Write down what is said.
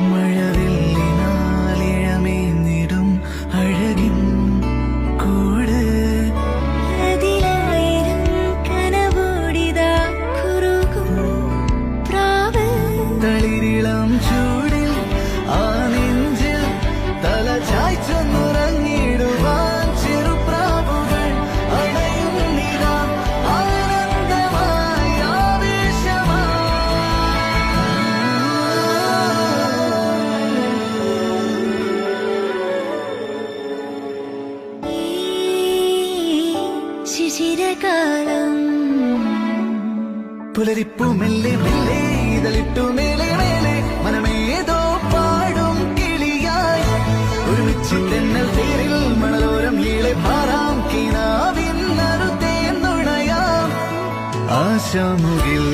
മഴവില്ലിനാലിഴമേന്നിടും അഴകിൻ കൂട് അതിലായിരം കനവോടിതാ കുറുകും പ്രാവ് തളിരിളം ചൂടിൽ ആ നെഞ്ചിൽ തല ചായ്ച്ചൊന്നുറങ്ങിടുവാൻ ചെറുപ്രാവുകൾ അണയുന്നിതാ ആനന്ദമായി ആവേശമായി. ശിശിരകാലം പുലരിപ്പു മെല്ലെ മെല്ലെ ഇതളിട്ടു മേലെ മേലെ മനമേതോ പാടും കിളിയായി ഒരുമിച്ച് തെന്നൽ തേരിൽ മണലോരം ഈളെ പാറാം കിനാവിൻ നറുതേന്നുണയാം ആശാമുകിൽ